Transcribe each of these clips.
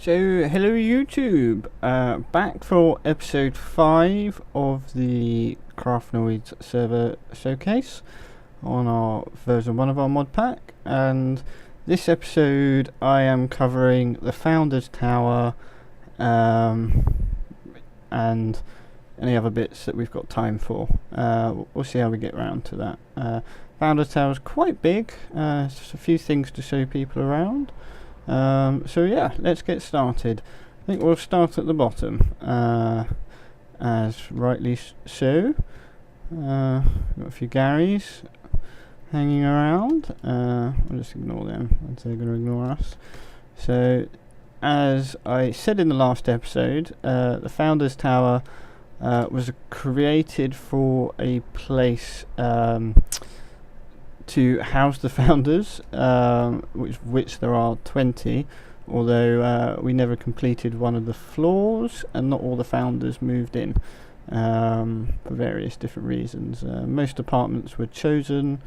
So, hello YouTube, back for episode 5 of the Craftnoids server showcase on our version 1 of our mod pack, and this episode I am covering the Founders Tower and any other bits that we've got time for. We'll see how we get around to that. Founders Tower is quite big, just a few things to show people around. So yeah, let's get started. I think we'll start at the bottom, as rightly so. Got a few Garys hanging around. I'll just ignore them, as they're going to ignore us. So, as I said in the last episode, the Founders Tower was created for a place to house the founders, which there are 20, although we never completed one of the floors and not all the founders moved in for various different reasons. Most apartments were chosen,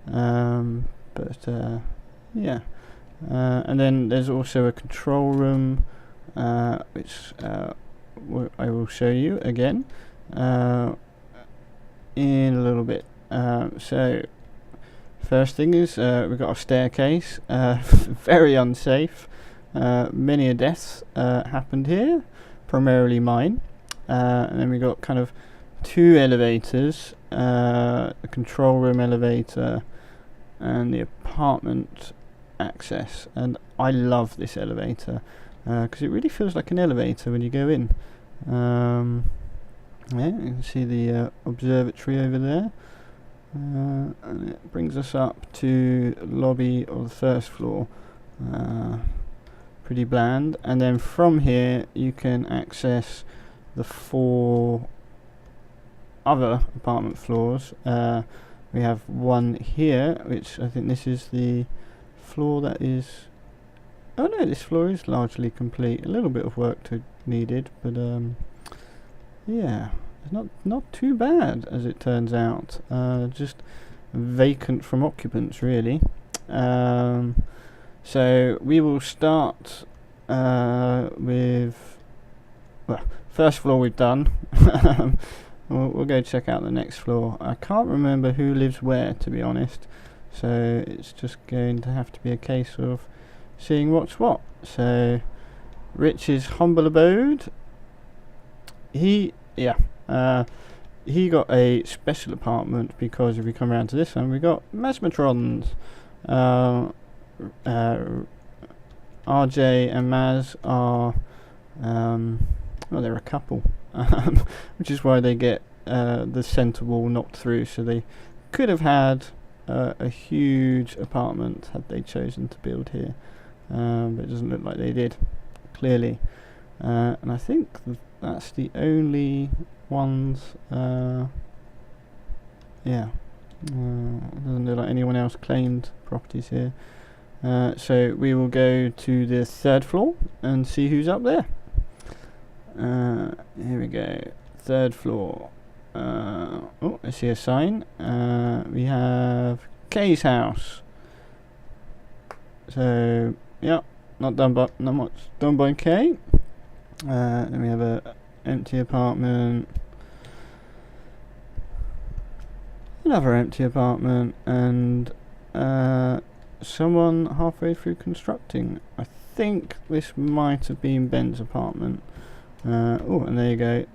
but yeah. And then there's also a control room, which I will show you again in a little bit. So first thing is we've got a staircase, very unsafe. Many a deaths happened here, primarily mine. And then we got kind of two elevators, a control room elevator and the apartment access. And I love this elevator because it really feels like an elevator when you go in. Yeah, you can see the observatory over there. And it brings us up to the lobby of the first floor. Pretty bland. And then from here you can access the 4 other apartment floors. We have one here, which I think this is the floor that is... Oh no, this floor is largely complete. A little bit of work needed, but yeah. Not too bad, as it turns out. Just vacant from occupants, really. So we will start with... Well, first floor we've done. we'll go check out the next floor. I can't remember who lives where, to be honest. So it's just going to have to be a case of seeing what's what. So Rich's humble abode. He got a special apartment because if we come around to this one, we got mesmetrons. RJ and Maz are, well, they're a couple, which is why they get the centre wall knocked through. So they could have had a huge apartment had they chosen to build here, but it doesn't look like they did, clearly. And I think that's the only ones. Yeah, it doesn't look like anyone else claimed properties here. So we will go to the 3rd floor and see who's up there. Here we go, 3rd floor. Oh, I see a sign. We have Kay's house. So yeah, not much done by Kay. Then we have a empty apartment, another empty apartment, and someone halfway through constructing. I think this might have been Ben's apartment. Oh, and there you go.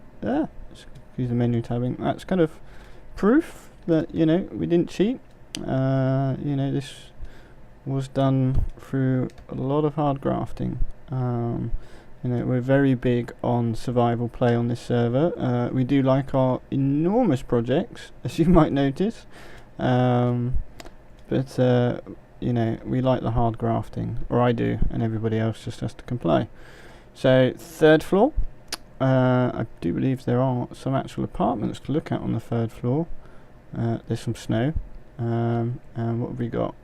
Excuse the menu tabbing. That's kind of proof that, you know, we didn't cheat. You know, this was done through a lot of hard grafting. You know, we're very big on survival play on this server. We do like our enormous projects, as you might notice. But you know, we like the hard grafting, or I do, and everybody else just has to comply. So 3rd floor. I do believe there are some actual apartments to look at on the 3rd floor. There's some snow. And what have we got?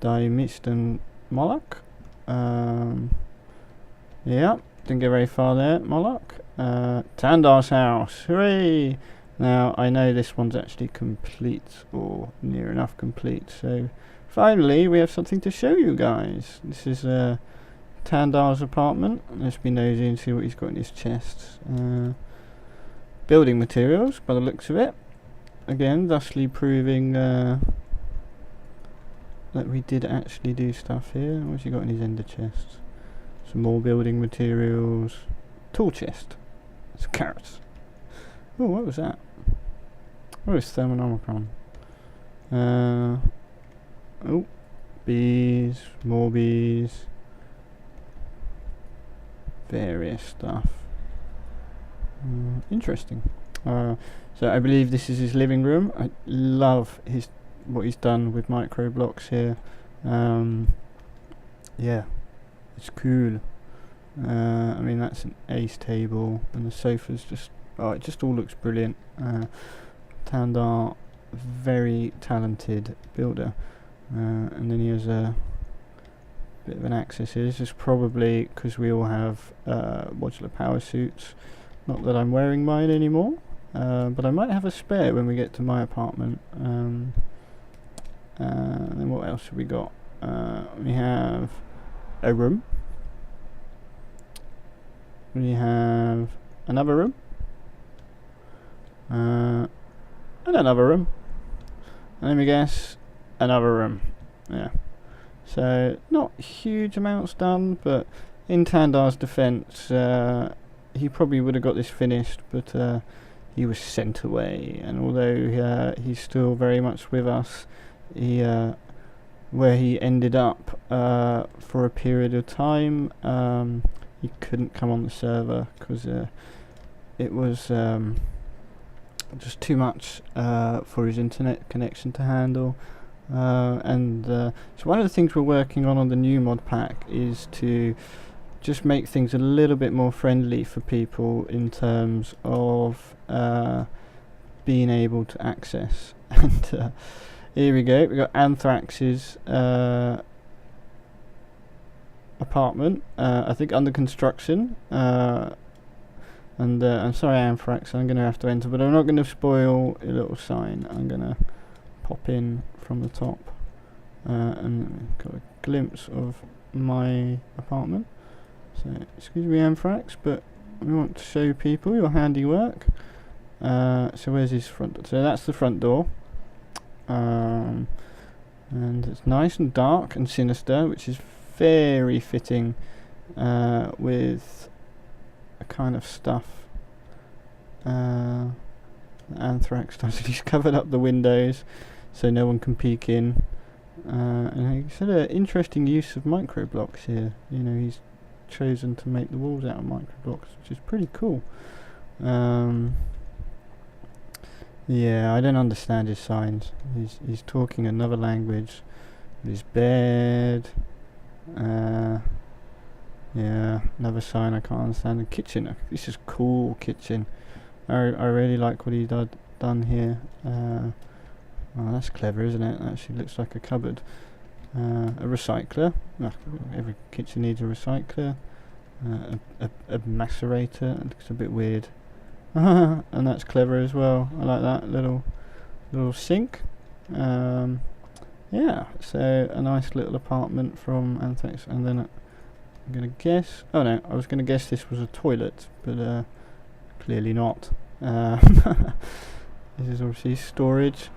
Mist and Moloch. Yeah, didn't get very far there, Moloch. Tandar's house, hooray! Now, I know this one's actually complete, or near enough complete, so finally we have something to show you guys. This is Tandar's apartment. Let's be nosy and see what he's got in his chests. Building materials, by the looks of it. Again, thusly proving that we did actually do stuff here. What's he got in his ender chests? Some more building materials. Tool chest. Some carrots. Oh, what was that? What is Thermonomicron? Oh, bees, more bees. Various stuff. Interesting. So I believe this is his living room. I love what he's done with micro blocks here. Yeah, it's cool. I mean, that's an ace table, and the sofa's just, it just all looks brilliant. Tandar, very talented builder. And then he has a bit of an access here. This is probably because we all have modular power suits. Not that I'm wearing mine anymore, but I might have a spare when we get to my apartment. And then what else have we got? We have a room. We have another room. And another room. And let me guess, another room. Yeah. So not huge amounts done, but in Tandar's defence, he probably would have got this finished, but he was sent away. And although he's still very much with us, where he ended up for a period of time, he couldn't come on the server because it was just too much for his internet connection to handle. So one of the things we're working on the new mod pack is to just make things a little bit more friendly for people in terms of being able to access. And here we go, we've got Anthrax's apartment, I think under construction. And I'm sorry, Anthrax, I'm going to have to enter, but I'm not going to spoil a little sign. I'm going to pop in from the top and got a glimpse of my apartment. So, excuse me, Anthrax, but we want to show people your handiwork. So where's his front door? So that's the front door. And it's nice and dark and sinister, which is very fitting with a kind of stuff Anthrax does. He's covered up the windows so no one can peek in, and he's had an interesting use of micro blocks here. You know, he's chosen to make the walls out of micro blocks, which is pretty cool. Yeah, I don't understand his signs. He's talking another language. His bed. Yeah, another sign I can't understand. The kitchen. This is cool kitchen. I really like what he done here. Well, that's clever, isn't it? That actually looks like a cupboard. A recycler. Every kitchen needs a recycler. A macerator. It looks a bit weird. And that's clever as well. I like that little sink. Yeah, so a nice little apartment from Anthrax, and then I'm gonna guess. Oh no, I was gonna guess this was a toilet, but clearly not. This is obviously storage,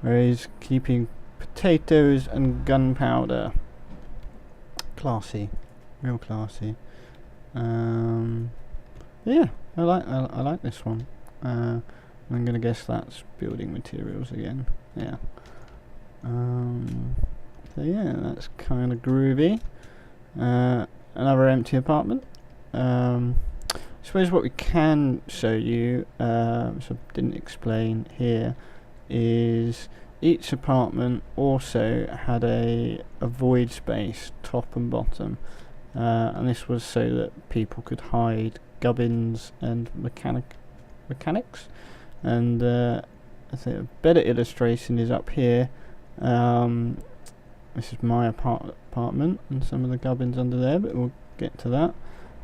where he's keeping potatoes and gunpowder. Classy, real classy. Yeah, I like this one. I'm gonna guess that's building materials again. Yeah. So yeah, that's kind of groovy. Another empty apartment. I suppose what we can show you, which I didn't explain here, is each apartment also had a void space, top and bottom, and this was so that people could hide gubbins and mechanics. And I think a better illustration is up here. This is my apartment and some of the gubbins under there, but we'll get to that.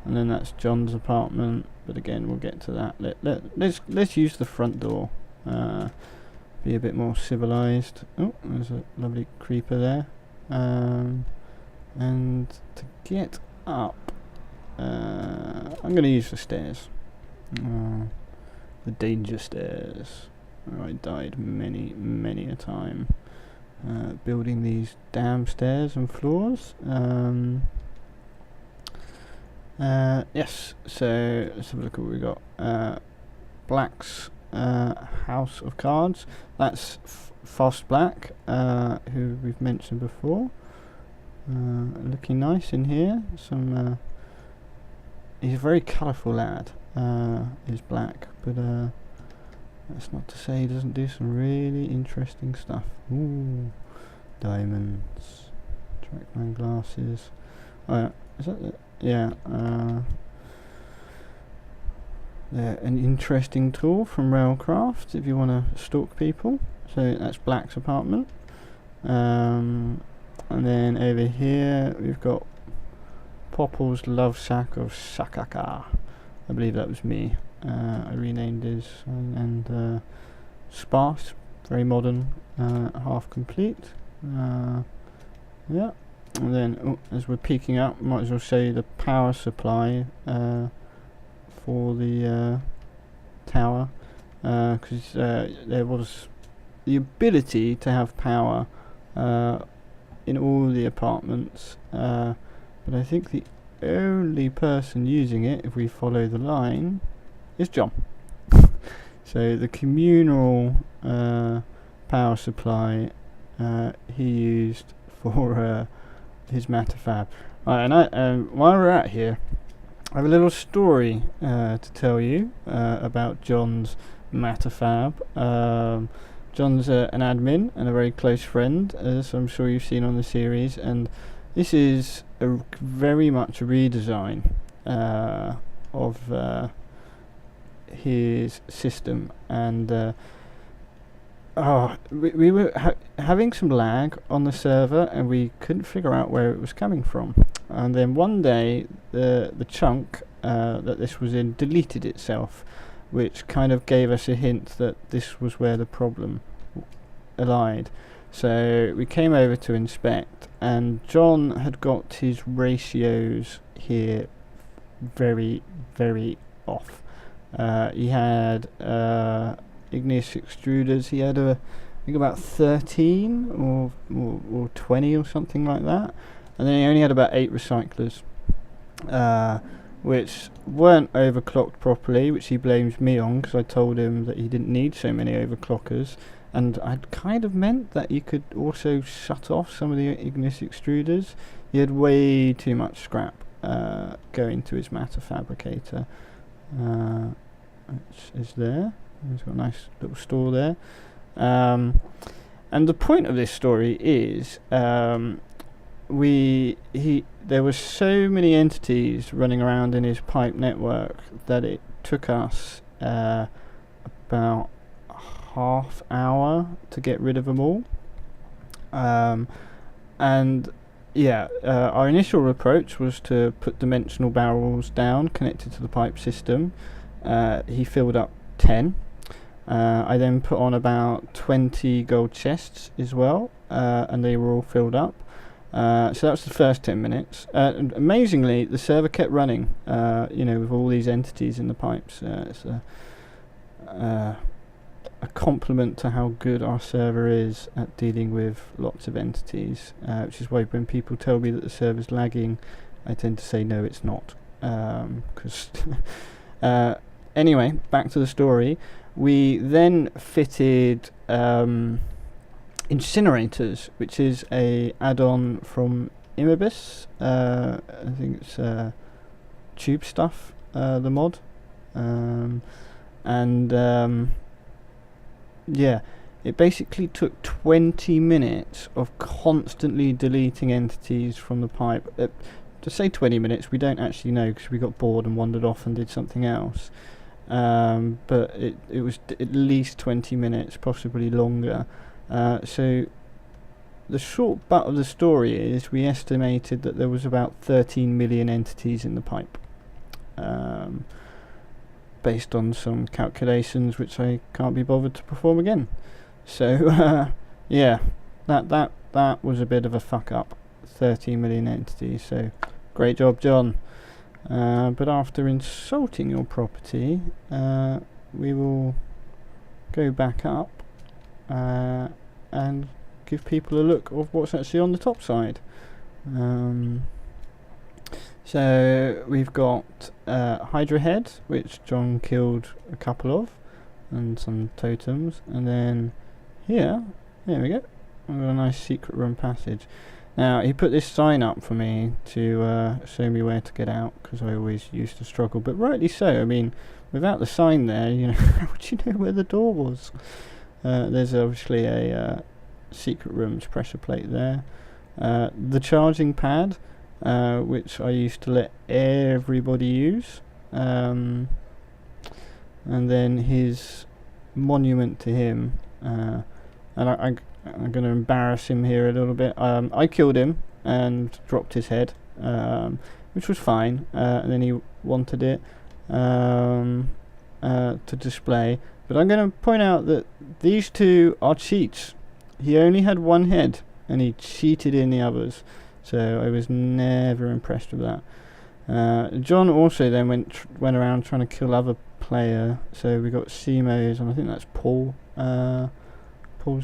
And then that's John's apartment, but again we'll get to that. Let's use the front door. Be a bit more civilized. Oh, there's a lovely creeper there. And to get up. I'm going to use the stairs. The danger stairs. Where I died many a time. Building these damn stairs and floors. Yes, so let's have a look at what we got. Black's House of Cards. That's Fast Black, who we've mentioned before. Looking nice in here. Some. He's a very colourful lad. Is Black, but that's not to say he doesn't do some really interesting stuff. Ooh, diamonds, trackman glasses. Oh, is that it? Yeah. They're an interesting tool from Railcraft if you want to stalk people. So that's Black's apartment. And then over here we've got Popple's Love Sack of Sakaka. I believe that was me. I renamed his and Sparse, very modern, half complete. Yeah. And then as we're peeking up, might as well show you the power supply for the tower, because there was the ability to have power in all the apartments, but I think the only person using it, if we follow the line, is John. So the communal power supply he used for his matter fab. Right, and while we're out here, I have a little story to tell you about John's matter fab. John's an admin and a very close friend, as I'm sure you've seen on the series, and this is very much a redesign of his system, and we were having some lag on the server, and we couldn't figure out where it was coming from. And then one day, the chunk that this was in deleted itself, which kind of gave us a hint that this was where the problem lied. So we came over to inspect, and John had got his ratios here very, very off. He had igneous extruders. He had I think about 13 or 20 or something like that, and then he only had about 8 recyclers, which weren't overclocked properly, which he blames me on, because I told him that he didn't need so many overclockers, and I'd kind of meant that you could also shut off some of the igneous extruders. He had way too much scrap going to his matter fabricator, which is there. He's got a nice little store there. And the point of this story is there were so many entities running around in his pipe network that it took us about half hour to get rid of them all. And yeah, our initial approach was to put dimensional barrels down connected to the pipe system. He filled up 10. I then put on about 20 gold chests as well, and they were all filled up. So that was the first 10 minutes. And amazingly, the server kept running, with all these entities in the pipes. It's a compliment to how good our server is at dealing with lots of entities, which is why when people tell me that the server's lagging, I tend to say no, it's not. Anyway, back to the story. We then fitted incinerators, which is a add-on from Imabis. I think it's Tube Stuff, the mod. Yeah, it basically took 20 minutes of constantly deleting entities from the pipe. To say 20 minutes, we don't actually know, because we got bored and wandered off and did something else. But it was at least 20 minutes, possibly longer. So the short butt of the story is we estimated that there was about 13 million entities in the pipe, based on some calculations which I can't be bothered to perform again. So yeah, that was a bit of a fuck up. 13 million entities. So Great job, John. But after insulting your property, we will go back up and give people a look of what's actually on the top side. So we've got Hydra Head, which John killed a couple of, and some totems, and then here we go, I've got a nice secret room passage. Now he put this sign up for me to show me where to get out, because I always used to struggle, but rightly so. I mean, without the sign there, you know, how would you know where the door was? There's obviously a secret rooms pressure plate there. The charging pad, which I used to let everybody use, and then his monument to him, and I'm going to embarrass him here a little bit. I killed him and dropped his head, which was fine, and then he wanted it to display, but I'm going to point out that these two are cheats. He only had one head and he cheated in the others, so I was never impressed with that. John also then went around trying to kill other player, so we got Simo's, and I think that's Paul's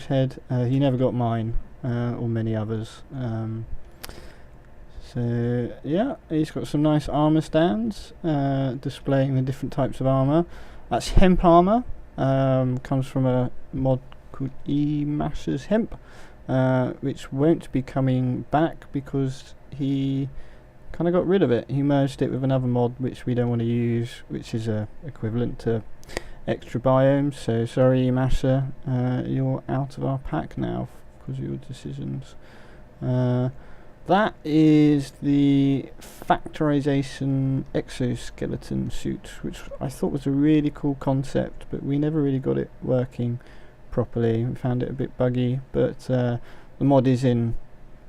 head. He never got mine, or many others. So yeah, he's got some nice armor stands displaying the different types of armor. That's hemp armor, comes from a mod called E-Masher's Hemp, which won't be coming back because he kind of got rid of it. He merged it with another mod which we don't want to use, which is equivalent to extra biomes. So sorry, Masher, you're out of our pack now because of your decisions. That is the factorization exoskeleton suit, which I thought was a really cool concept, but we never really got it working properly. We found it a bit buggy, but the mod is in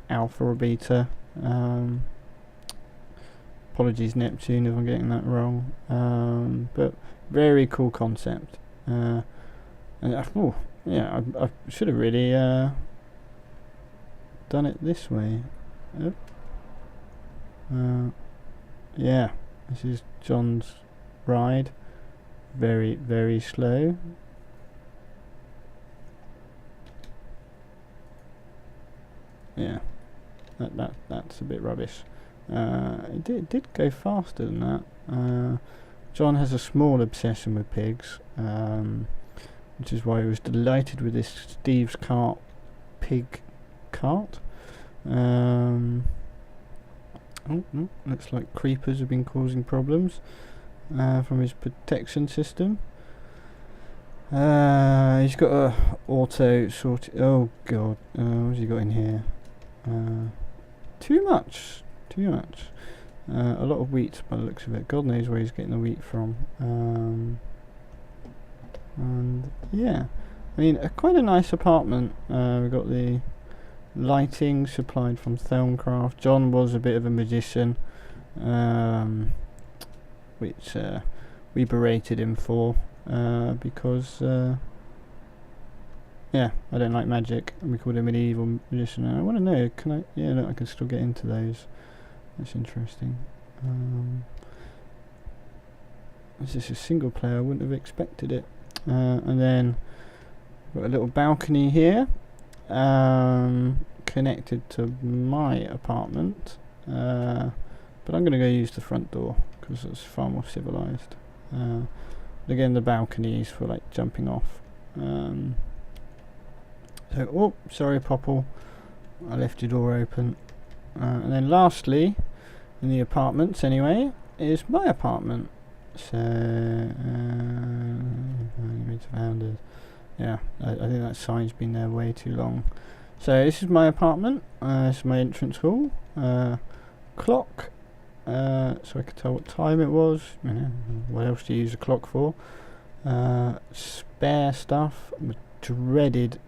alpha or beta. Apologies, Neptune, if I'm getting that wrong. But very cool concept. And yeah, I should have really done it this way. Yeah, this is John's ride. Very, very slow. Yeah, that's a bit rubbish. It did go faster than that. John has a small obsession with pigs, which is why he was delighted with this Steve's Cart pig cart. Looks like creepers have been causing problems from his protection system. He's got a auto sorted. Oh god, what's he got in here? Too much. A lot of wheat by the looks of it. God knows where he's getting the wheat from. And yeah, I mean, quite a nice apartment. We've got the lighting supplied from Thelmcraft. John was a bit of a magician, which we berated him for, because yeah, I don't like magic, and we called him an evil magician. And I want to know, can I? Yeah, look, I can still get into those. That's interesting. This is a single player, I wouldn't have expected it. And then got a little balcony here, connected to my apartment, but I'm going to go use the front door because it's far more civilized. Again, the balcony is for like jumping off. So, oh, sorry, Popple, I left your door open. And then lastly, in the apartments anyway, is my apartment. So, yeah, I think that sign's been there way too long. So this is my apartment. This is my entrance hall. Clock, so I could tell what time it was. What else do you use a clock for? Spare stuff. Dreaded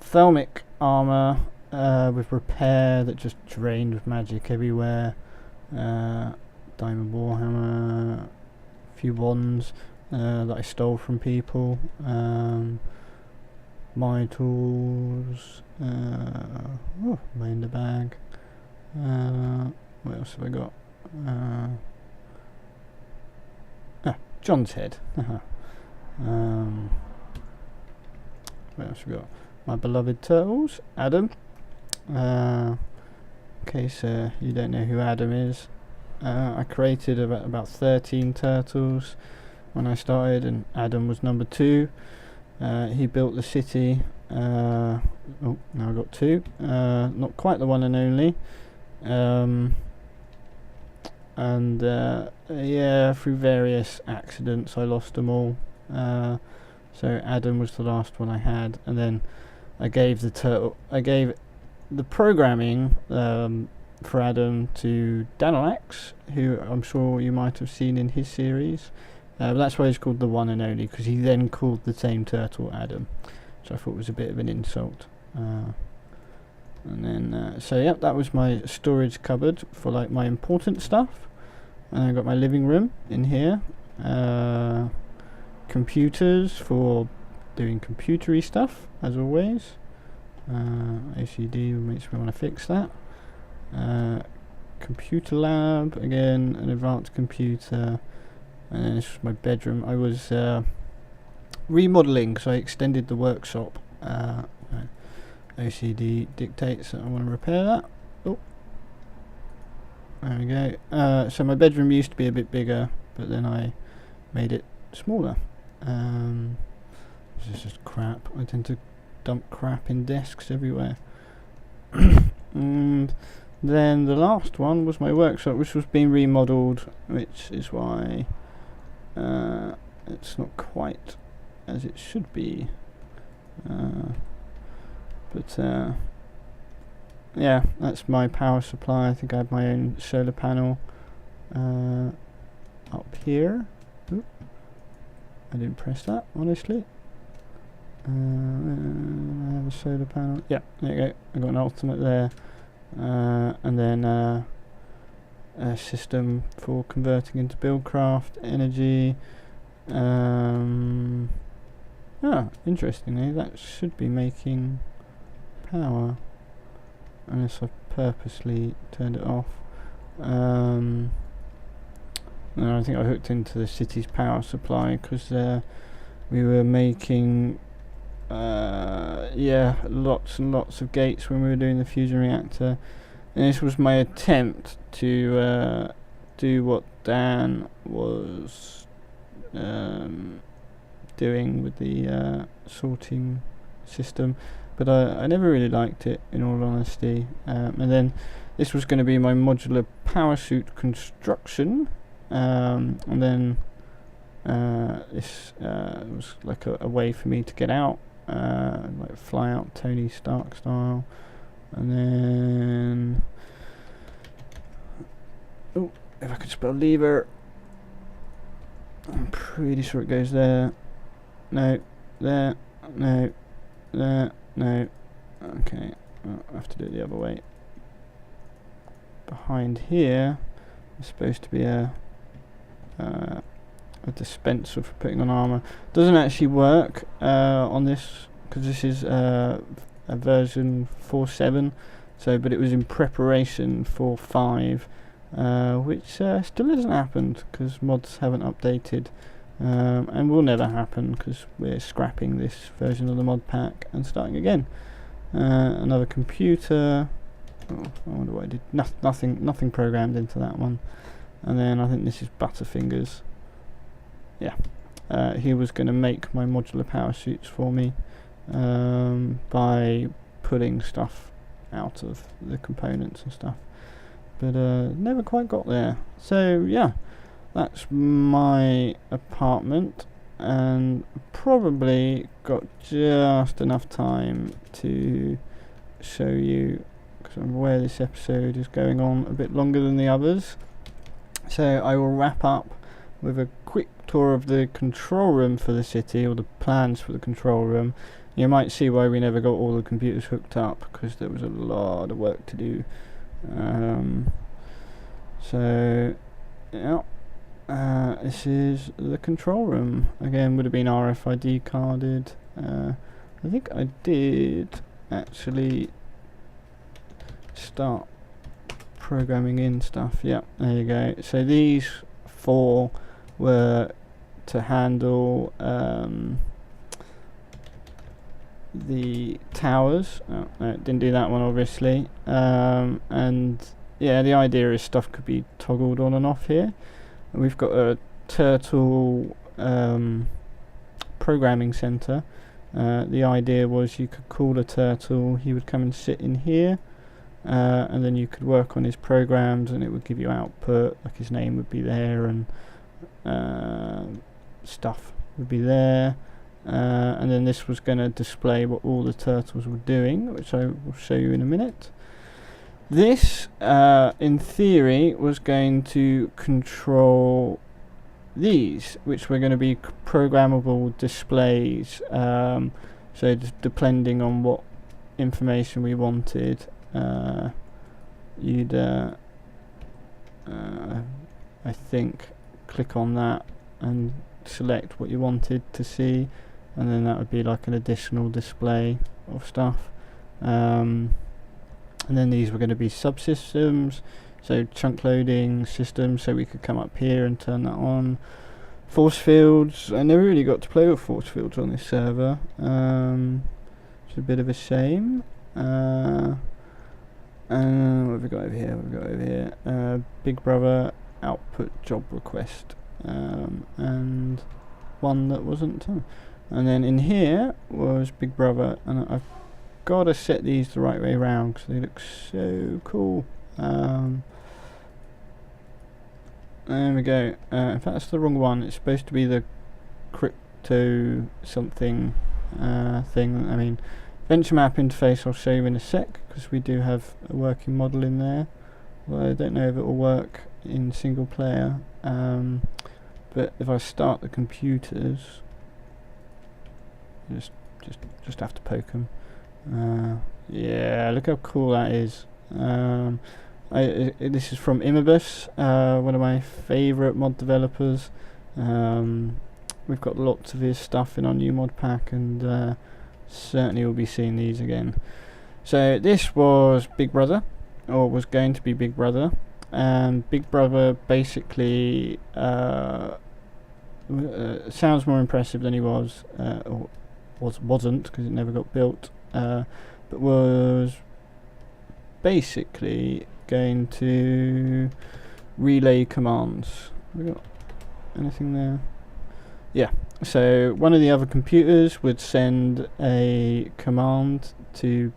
thermic armor with repair that just drained with magic everywhere. Diamond warhammer, a few wands that I stole from people. my tools. My in the bag. What else have I got? John's head. What else have we got? My beloved turtles, Adam. In case you don't know who Adam is, I created about 13 turtles when I started, and Adam was number 2. He built the city. Now I've got 2. Not quite the one and only. Through various accidents I lost them all. So Adam was the last one I had, and then I gave the programming for Adam to Danalax, who I'm sure you might have seen in his series. But that's why he's called the one and only, because he then called the same turtle Adam, which I thought was a bit of an insult. That was my storage cupboard for like my important stuff. And I got my living room in here. Computers for doing computery stuff, as always. OCD makes me want to fix that. Computer lab, again, an advanced computer. And then this was my bedroom. I was remodeling, so I extended the workshop. OCD dictates that I want to repair that. Oh, there we go. So my bedroom used to be a bit bigger, but then I made it smaller. This is just crap. I tend to dump crap in desks everywhere. And then the last one was my workshop, which was being remodelled, which is why it's not quite as it should be. Yeah, that's my power supply. I think I have my own solar panel up here. Oop. I didn't press that, honestly. I have a solar panel. Yeah, there you go. I got an ultimate there. And then a system for converting into Buildcraft energy. Interestingly, that should be making power, unless I've purposely turned it off. No, I think I hooked into the city's power supply because we were making lots and lots of gates when we were doing the fusion reactor, and this was my attempt to do what Dan was doing with the sorting system, but I never really liked it, in all honesty. And then this was going to be my modular power suit construction, and then this was like a way for me to get out, like fly out Tony Stark style. And then if I could spell lever, I'm pretty sure it goes there. No, there, no, there, no. Okay, I have to do it the other way. Behind here is supposed to be a dispenser for putting on armor. Doesn't actually work on this because this is a version 4.7. But it was in preparation for 5, which still hasn't happened because mods haven't updated. And will never happen because we're scrapping this version of the mod pack and starting again. Another computer. I wonder what I did. Nothing programmed into that one. And then I think this is Butterfingers. Yeah, he was going to make my modular power suits for me by pulling stuff out of the components and stuff, but never quite got there. So yeah. That's my apartment, and probably got just enough time to show you, because I'm aware this episode is going on a bit longer than the others. So I will wrap up with a quick tour of the control room for the city, or the plans for the control room. You might see why we never got all the computers hooked up, because there was a lot of work to do. This is the control room. Again, would have been RFID carded. I think I did actually start programming in stuff. Yeah, there you go. So these 4 were to handle the towers. Oh, no, didn't do that one obviously. And yeah, the idea is stuff could be toggled on and off here. And we've got a turtle programming center. The idea was you could call a turtle, he would come and sit in here, and then you could work on his programs and it would give you output, like his name would be there and stuff would be there. And then this was going to display what all the turtles were doing, which I will show you in a minute. This, in theory, was going to control these, which were going to be programmable displays. So depending on what information we wanted, you'd, I think, click on that and select what you wanted to see, and then that would be like an additional display of stuff. And then these were going to be subsystems, so chunk loading systems, so we could come up here and turn that on. Force fields, I never really got to play with force fields on this server, it's a bit of a shame. And what have we got over here? What have we got over here? Big Brother output job request, and one that wasn't. And then in here was Big Brother, and I've got to set these the right way around because they look so cool. There we go. In fact, that's the wrong one. It's supposed to be the crypto something thing. I mean, venture map interface I'll show you in a sec, because we do have a working model in there. Well, I don't know if it will work in single player, but if I start the computers, just have to poke them. Yeah, look how cool that is. This is from Imabus, one of my favourite mod developers. We've got lots of his stuff in our new mod pack, and certainly we'll be seeing these again. So this was Big Brother, or was going to be Big Brother. Big Brother basically sounds more impressive than he was, or wasn't, because it never got built, but was basically going to relay commands. Have we got anything there? Yeah, so one of the other computers would send a command to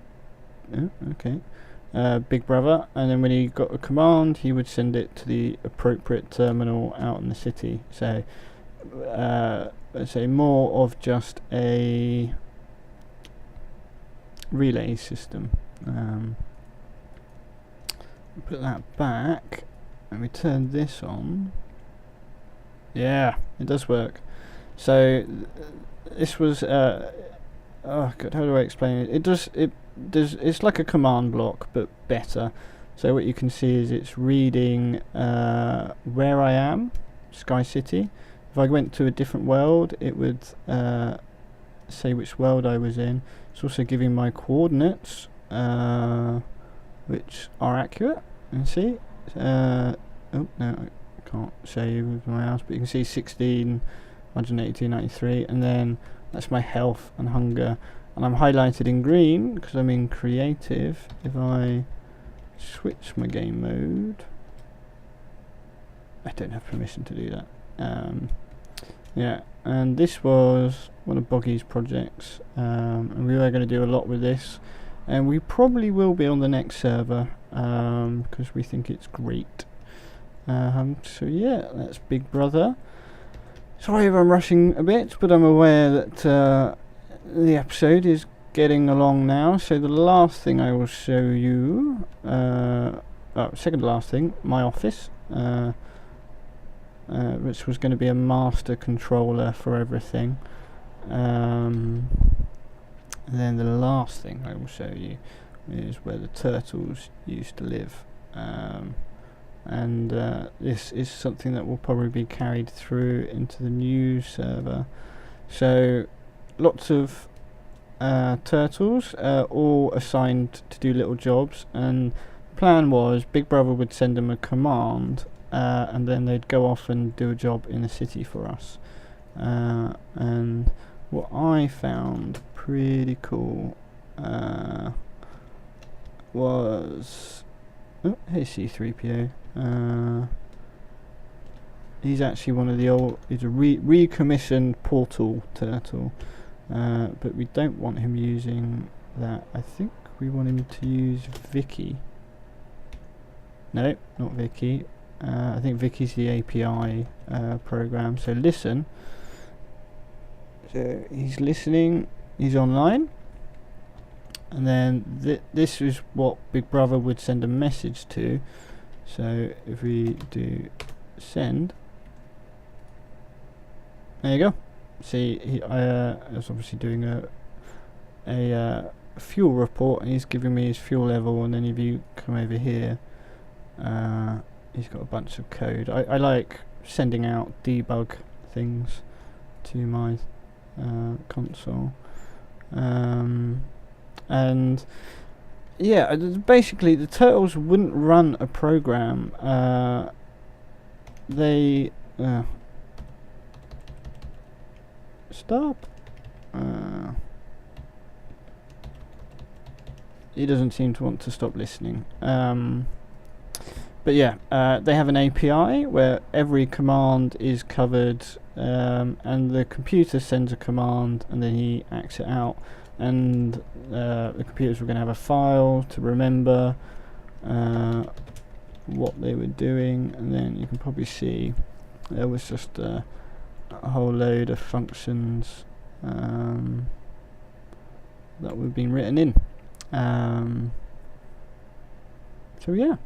Big Brother, and then when he got a command he would send it to the appropriate terminal out in the city. So let's say more of just a relay system. Put that back and we turn this on. Yeah, it does work. So this was oh god, how do I explain it? It's like a command block but better. So what you can see is it's reading where I am, Sky City. If I went to a different world, it would say which world I was in. It's also giving my coordinates, which are accurate. You can see. Oh no, I can't show you with my mouse, but you can see 16, 182, 93, and then that's my health and hunger. And I'm highlighted in green because I'm in creative. If I switch my game mode, I don't have permission to do that. Yeah, and this was one of Boggy's projects, and we were going to do a lot with this, and we probably will be on the next server, because we think it's great. So yeah, that's Big Brother. Sorry if I'm rushing a bit, but I'm aware that the episode is getting along now. So the last thing I will show you, second to last thing, my office, which was going to be a master controller for everything. And then the last thing I will show you is where the turtles used to live. And this is something that will probably be carried through into the new server. So lots of turtles, all assigned to do little jobs, and the plan was Big Brother would send them a command, and then they'd go off and do a job in the city for us. And what I found pretty cool was, oh, hey C3PO. He's actually one of the old, he's a recommissioned portal turtle, but we don't want him using that. I think we want him to use Vicky. No, not Vicky. I think Vicky's the API program. So listen. So he's listening, he's online, and then this is what Big Brother would send a message to. So if we do send, there you go. See, I was obviously doing a fuel report, and he's giving me his fuel level, and then if you come over here, he's got a bunch of code. I like sending out debug things to my console, and yeah, basically the turtles wouldn't run a program. They stop. He doesn't seem to want to stop listening. But yeah, they have an API where every command is covered, and the computer sends a command and then he acts it out, and the computers were going to have a file to remember what they were doing, and then you can probably see there was just a whole load of functions that were being written in. So yeah.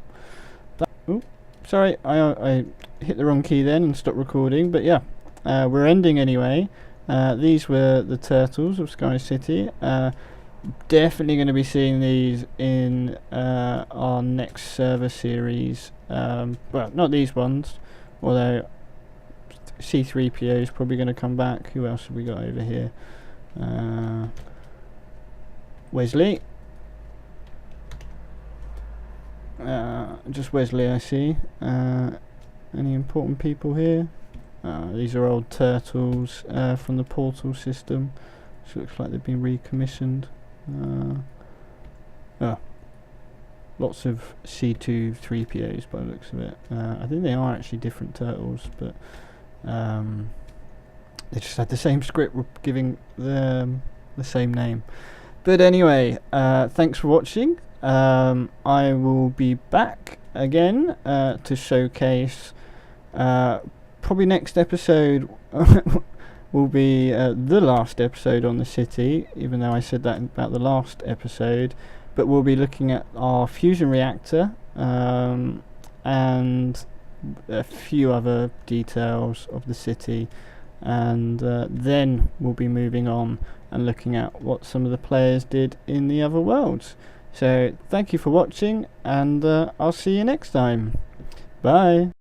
Oh, sorry, I hit the wrong key then and stopped recording, but yeah, we're ending anyway. These were the turtles of Sky City. Definitely going to be seeing these in our next server series. Well, not these ones, although C3PO is probably going to come back. Who else have we got over here? Wesley. Just Wesley, I see. Any important people here? These are old turtles from the portal system, which looks like they've been recommissioned. Lots of C2 3POs by the looks of it. I think they are actually different turtles, but they just had the same script giving them the same name. But anyway, thanks for watching. I will be back again to showcase, probably next episode will be the last episode on the city, even though I said that about the last episode, but we'll be looking at our fusion reactor and a few other details of the city, and then we'll be moving on and looking at what some of the players did in the other worlds. So thank you for watching, and I'll see you next time. Bye.